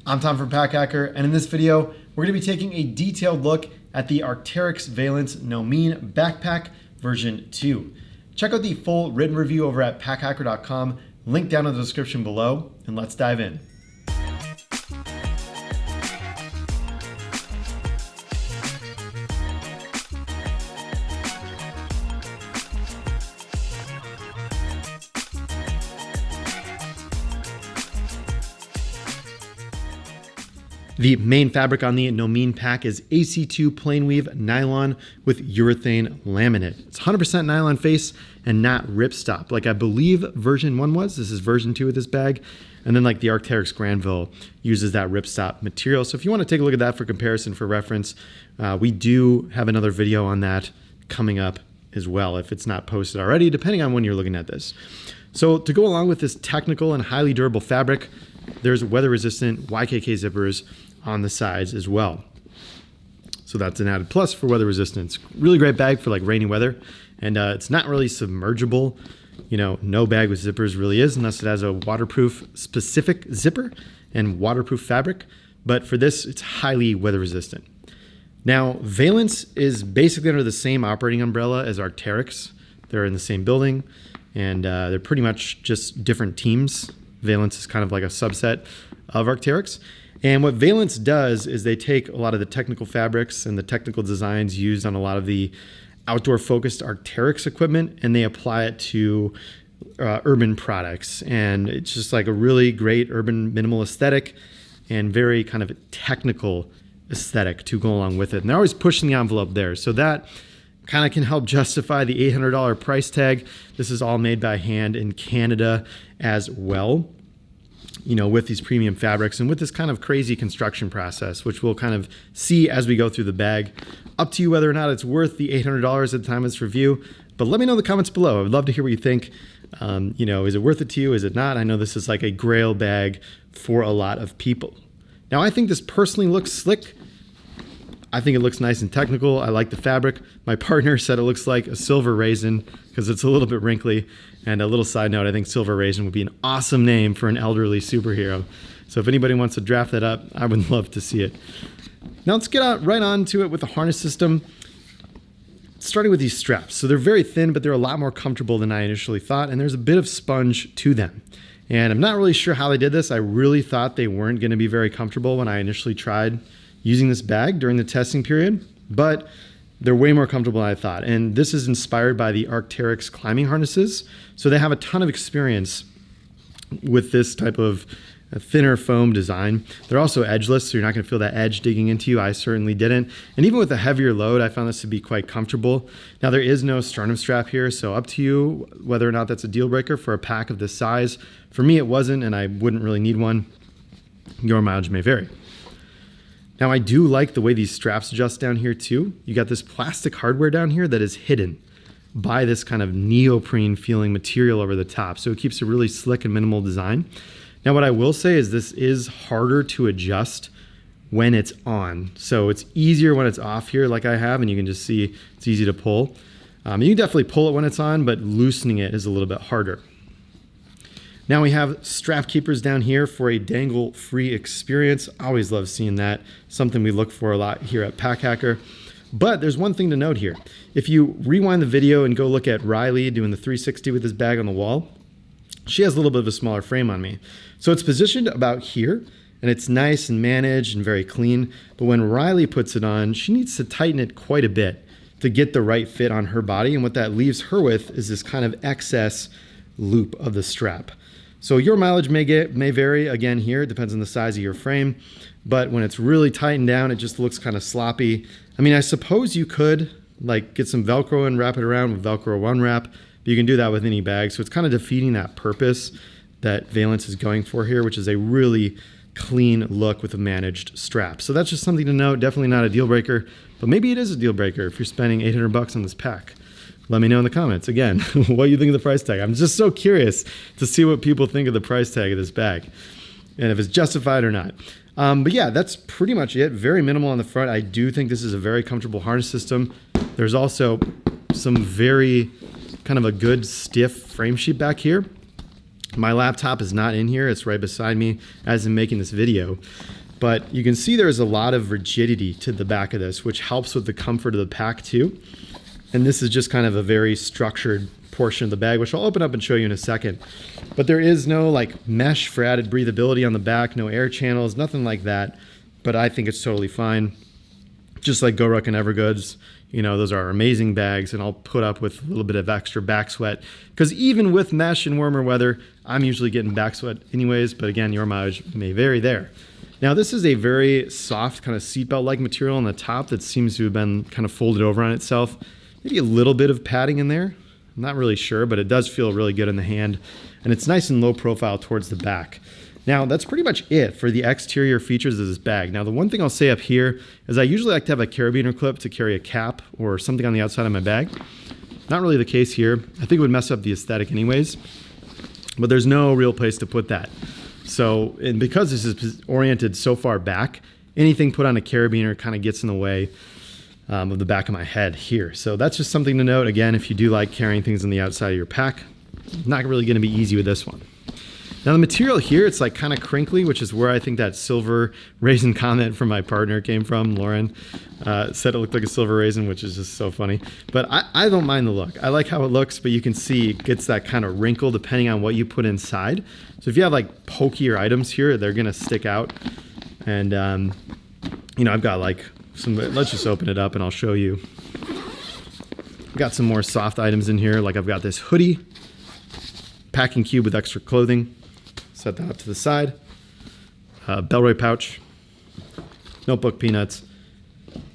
I'm Tom from Pack Hacker, and in this video, we're going to be taking a detailed look at the Arc'teryx Veilance Nomin backpack version 2. Check out the full written review over at packhacker.com, link down in the description below, and let's dive in. The main fabric on the Nomin pack is AC2 plain weave nylon with urethane laminate. It's 100% nylon face and not ripstop, like I believe version 1 was. This is version 2 of this bag. And then like the Arc'teryx Granville uses that ripstop material. So if you want to take a look at that for comparison, for reference, we do have another video on that coming up as well, if it's not posted already, depending on when you're looking at this. So to go along with this technical and highly durable fabric, there's weather-resistant YKK zippers on the sides as well. So that's an added plus for weather resistance. Really great bag for like rainy weather. And it's not really submergible. You know, no bag with zippers really is, unless it has a waterproof specific zipper and waterproof fabric. But for this, it's highly weather resistant. Now, Veilance is basically under the same operating umbrella as Arc'teryx. They're in the same building, and they're pretty much just different teams. Veilance is kind of like a subset of Arc'teryx. And what Veilance does is they take a lot of the technical fabrics and the technical designs used on a lot of the outdoor-focused Arc'teryx equipment, and they apply it to urban products. And it's just like a really great urban minimal aesthetic and very kind of technical aesthetic to go along with it. And they're always pushing the envelope there. So that kind of can help justify the $800 price tag. This is all made by hand in Canada as well, you know, with these premium fabrics and with this kind of crazy construction process, which we'll kind of see as we go through the bag. Up to you whether or not it's worth the $800 at the time of this review, but let me know in the comments below. I would love to hear what you think. You know, is it worth it to you? Is it not? I know this is like a grail bag for a lot of people. Now, I think this personally looks slick. I think it looks nice and technical. I like the fabric. My partner said it looks like a silver raisin because it's a little bit wrinkly. And a little side note, I think silver raisin would be an awesome name for an elderly superhero. So if anybody wants to draft that up, I would love to see it. Now let's get right on to it with the harness system. Starting with these straps. So they're very thin, but they're a lot more comfortable than I initially thought. And there's a bit of sponge to them. And I'm not really sure how they did this. I really thought they weren't going to be very comfortable when I initially tried using this bag during the testing period, but they're way more comfortable than I thought. And this is inspired by the Arc'teryx climbing harnesses. So they have a ton of experience with this type of thinner foam design. They're also edgeless, so you're not gonna feel that edge digging into you. I certainly didn't. And even with a heavier load, I found this to be quite comfortable. Now there is no sternum strap here, so up to you whether or not that's a deal breaker for a pack of this size. For me, it wasn't, and I wouldn't really need one. Your mileage may vary. Now I do like the way these straps adjust down here too. You got this plastic hardware down here that is hidden by this kind of neoprene feeling material over the top. So it keeps a really slick and minimal design. Now what I will say is this is harder to adjust when it's on. So it's easier when it's off here like I have, and you can just see it's easy to pull. You can definitely pull it when it's on, but loosening it is a little bit harder. Now we have strap keepers down here for a dangle-free experience. I always love seeing that. Something we look for a lot here at Pack Hacker. But there's one thing to note here. If you rewind the video and go look at Riley doing the 360 with this bag on the wall, she has a little bit of a smaller frame on me. So it's positioned about here, and it's nice and managed and very clean. But when Riley puts it on, she needs to tighten it quite a bit to get the right fit on her body. And what that leaves her with is this kind of excess loop of the strap. So your mileage may vary. Again, here it depends on the size of your frame, but when it's really tightened down, it just looks kind of sloppy. I mean, I suppose you could like get some Velcro and wrap it around with Velcro One Wrap, but you can do that with any bag. So it's kind of defeating that purpose that Veilance is going for here, which is a really clean look with a managed strap. So that's just something to note. Definitely not a deal breaker, but maybe it is a deal breaker if you're spending $800 on this pack. Let me know in the comments, again, what you think of the price tag. I'm just so curious to see what people think of the price tag of this bag and if it's justified or not. But yeah, that's pretty much it. Very minimal on the front. I do think this is a very comfortable harness system. There's also some very kind of a good stiff frame sheet back here. My laptop is not in here. It's right beside me as I'm making this video. But you can see there's a lot of rigidity to the back of this, which helps with the comfort of the pack too. And this is just kind of a very structured portion of the bag, which I'll open up and show you in a second. But there is no like mesh for added breathability on the back, no air channels, nothing like that. But I think it's totally fine. Just like GoRuck and Evergoods, you know, those are amazing bags, and I'll put up with a little bit of extra back sweat because even with mesh and warmer weather, I'm usually getting back sweat anyways, but again, your mileage may vary there. Now this is a very soft kind of seatbelt-like material on the top that seems to have been kind of folded over on itself. Maybe a little bit of padding in there. I'm not really sure, but it does feel really good in the hand, and it's nice and low profile towards the back. Now, that's pretty much it for the exterior features of this bag. Now, the one thing I'll say up here is I usually like to have a carabiner clip to carry a cap or something on the outside of my bag. Not really the case here. I think it would mess up the aesthetic anyways, but there's no real place to put that. So, and because this is oriented so far back, anything put on a carabiner kind of gets in the way of the back of my head here. So that's just something to note. Again, if you do like carrying things on the outside of your pack, not really going to be easy with this one. Now the material here, it's like kind of crinkly, which is where I think that silver raisin comment from my partner came from. Lauren said it looked like a silver raisin, which is just so funny. But I don't mind the look. I like how it looks, but you can see it gets that kind of wrinkle depending on what you put inside. So if you have like pokier items here, they're gonna stick out. And you know, I've got like some, let's just open it up and I'll show you. I've got some more soft items in here. Like I've got this hoodie, packing cube with extra clothing. Set that up to the side. Bellroy pouch, notebook, peanuts,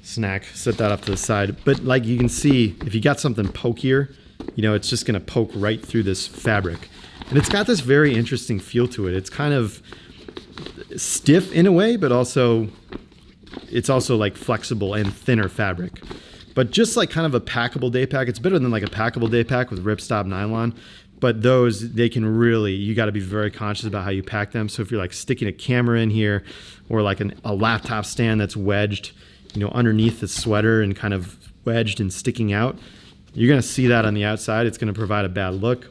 snack, set that up to the side. But like you can see, if you got something pokier, you know, it's just gonna poke right through this fabric. And it's got this very interesting feel to it. It's kind of stiff in a way, but also, it's also like flexible and thinner fabric. But just like kind of a packable day pack, it's better than like a packable day pack with ripstop nylon. But those, they can really, you got to be very conscious about how you pack them. So if you're like sticking a camera in here or like a laptop stand that's wedged, you know, underneath the sweater and kind of wedged and sticking out, you're going to see that on the outside. It's going to provide a bad look.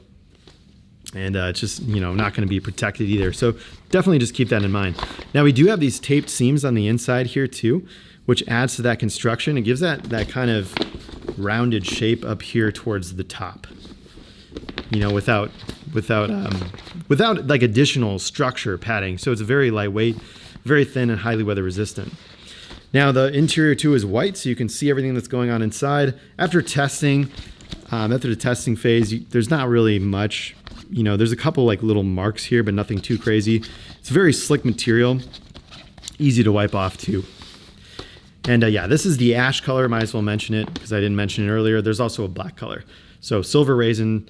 And it's just, you know, not going to be protected either. So definitely just keep that in mind. Now we do have these taped seams on the inside here too, which adds to that construction. It gives that kind of rounded shape up here towards the top. You know, without like additional structure padding. So it's very lightweight, very thin, and highly weather resistant. Now the interior too is white, so you can see everything that's going on inside. After testing, after the testing phase, there's not really much. You know, there's a couple like little marks here, but nothing too crazy. It's very slick material, easy to wipe off too. And yeah, this is the ash color. Might as well mention it because I didn't mention it earlier. There's also a black color. So silver raisin.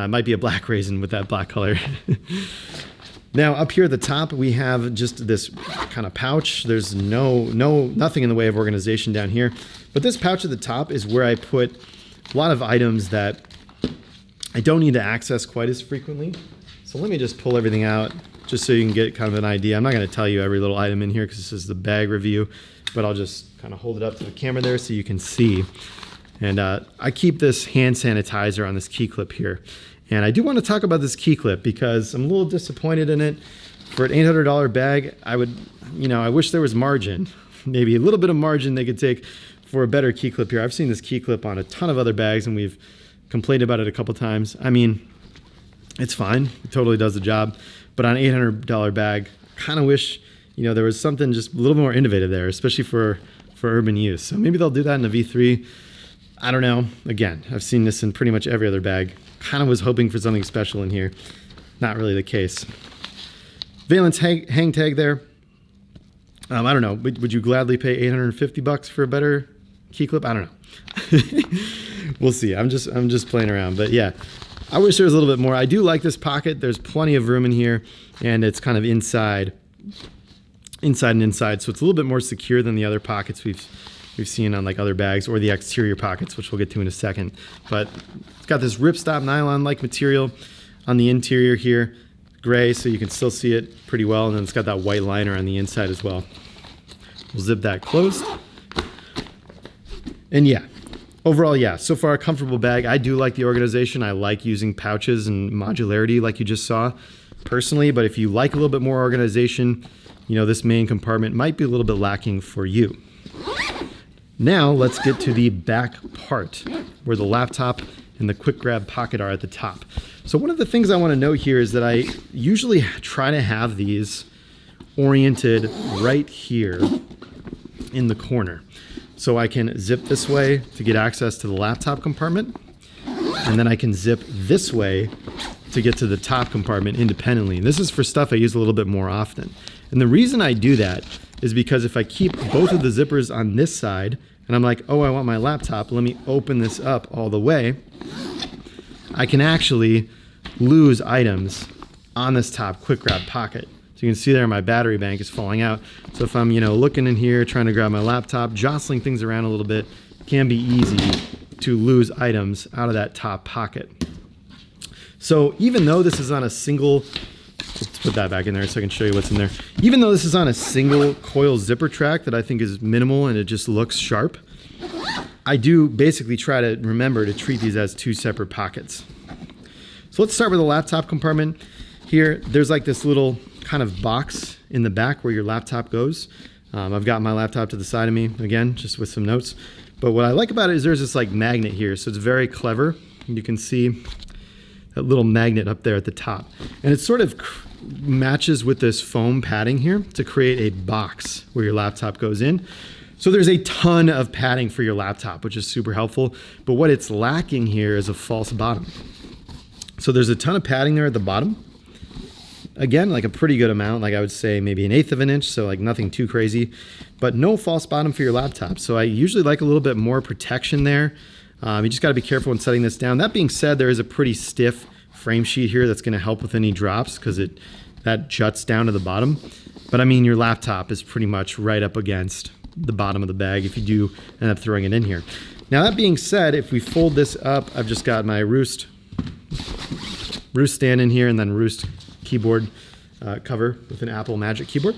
Might be a black raisin with that black color. Now up here at the top, we have just this kind of pouch. There's nothing in the way of organization down here. But this pouch at the top is where I put a lot of items that I don't need to access quite as frequently. So let me just pull everything out just so you can get kind of an idea. I'm not going to tell you every little item in here because this is the bag review, but I'll just kind of hold it up to the camera there so you can see. And I keep this hand sanitizer on this key clip here. And I do want to talk about this key clip because I'm a little disappointed in it. For an $800 bag, I wish there was margin. Maybe a little bit of margin they could take for a better key clip here. I've seen this key clip on a ton of other bags and we've complained about it a couple times. I mean, it's fine. It totally does the job. But on an $800 bag, kind of wish, you know, there was something just a little more innovative there, especially for urban use. So maybe they'll do that in the V3. I don't know. Again, I've seen this in pretty much every other bag. Kind of was hoping for something special in here. Not really the case. Veilance hang tag there. I don't know. Would you gladly pay $850 for a better key clip? I don't know. We'll see. I'm just playing around. But yeah, I wish there was a little bit more. I do like this pocket. There's plenty of room in here, and it's kind of inside and inside. So it's a little bit more secure than the other pockets we've seen on like other bags or the exterior pockets, which we'll get to in a second. But it's got this ripstop nylon-like material on the interior here, gray, so you can still see it pretty well. And then it's got that white liner on the inside as well. We'll zip that closed. And yeah, overall, yeah, so far a comfortable bag. I do like the organization. I like using pouches and modularity like you just saw. personally, but if you like a little bit more organization, you know, this main compartment might be a little bit lacking for you. Now let's get to the back part where the laptop and the quick grab pocket are at the top. So one of the things I want to note here is that I usually try to have these oriented right here in the corner. So I can zip this way to get access to the laptop compartment, and then I can zip this way to get to the top compartment independently. And this is for stuff I use a little bit more often. And the reason I do that is because if I keep both of the zippers on this side, and I'm like, oh, I want my laptop, let me open this up all the way, I can actually lose items on this top quick grab pocket. So you can see there my battery bank is falling out. So if I'm, you know, looking in here, trying to grab my laptop, jostling things around a little bit, it can be easy to lose items out of that top pocket. So even though this is on a single, let's put that back in there so I can show you what's in there. Even though this is on a single coil zipper track that I think is minimal and it just looks sharp, I do basically try to remember to treat these as two separate pockets. So let's start with the laptop compartment. Here, there's like this little kind of box in the back where your laptop goes. I've got my laptop to the side of me, again, just with some notes. But what I like about it is there's this like magnet here, so it's very clever. You can see that little magnet up there at the top. And it sort of matches with this foam padding here to create a box where your laptop goes in. So there's a ton of padding for your laptop, which is super helpful. But what it's lacking here is a false bottom. So there's a ton of padding there at the bottom. Again, like a pretty good amount, like I would say maybe 1/8 of an inch, so like nothing too crazy, but no false bottom for your laptop. So I usually like a little bit more protection there. You just got to be careful when setting this down. That being said, there is a pretty stiff frame sheet here that's going to help with any drops because that juts down to the bottom. But I mean, your laptop is pretty much right up against the bottom of the bag if you do end up throwing it in here. Now that being said, if we fold this up, I've just got my Roost stand in here and then Roost keyboard cover with an Apple Magic keyboard.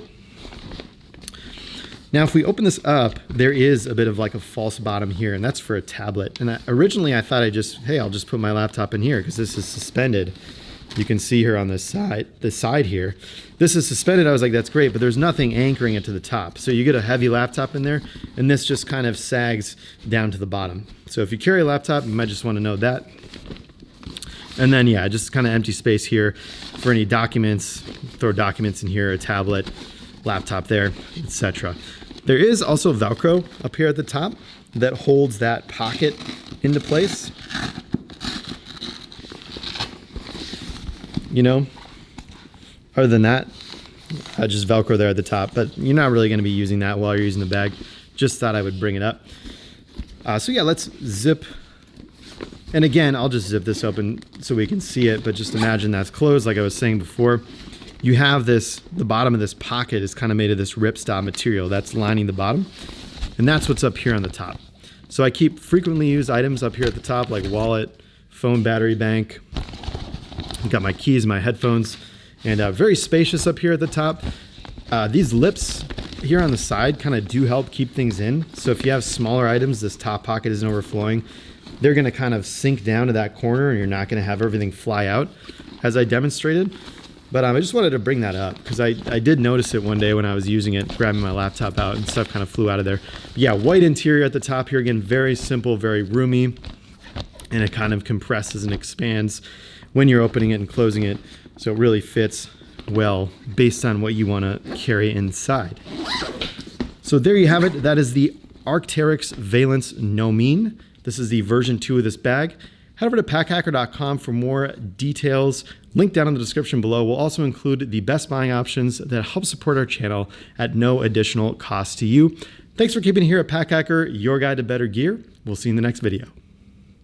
Now, if we open this up, there is a bit of like a false bottom here, and that's for a tablet. And originally I thought I'll just put my laptop in here because this is suspended. You can see here on this side here. This is suspended. I was like, that's great, but there's nothing anchoring it to the top. So you get a heavy laptop in there, and this just kind of sags down to the bottom. So if you carry a laptop, you might just want to know that. And then, yeah, just kind of empty space here for any documents. Throw documents in here, a tablet, laptop there, etc. There is also Velcro up here at the top that holds that pocket into place. You know, other than that, just Velcro there at the top, but you're not really going to be using that while you're using the bag. Just thought I would bring it up. So yeah, let's zip. And again, I'll just zip this open so we can see it, but just imagine that's closed like I was saying before. You have this, the bottom of this pocket is kind of made of this ripstop material that's lining the bottom, and that's what's up here on the top. So I keep frequently used items up here at the top like wallet, phone battery bank. I've got my keys, my headphones, and very spacious up here at the top. These lips here on the side kind of do help keep things in. So if you have smaller items, this top pocket isn't overflowing. They're going to kind of sink down to that corner, and you're not going to have everything fly out as I demonstrated. But I just wanted to bring that up because I did notice it one day when I was using it, grabbing my laptop out, and stuff kind of flew out of there. But yeah, white interior at the top here. Again, very simple, very roomy, and it kind of compresses and expands when you're opening it and closing it. So it really fits well based on what you want to carry inside. So there you have it. That is the Arc'teryx Veilance Nomin. This is the version 2 of this bag. Head over to packhacker.com for more details. Link down in the description below. We'll also include the best buying options that help support our channel at no additional cost to you. Thanks for keeping it here at Pack Hacker, your guide to better gear. We'll see you in the next video.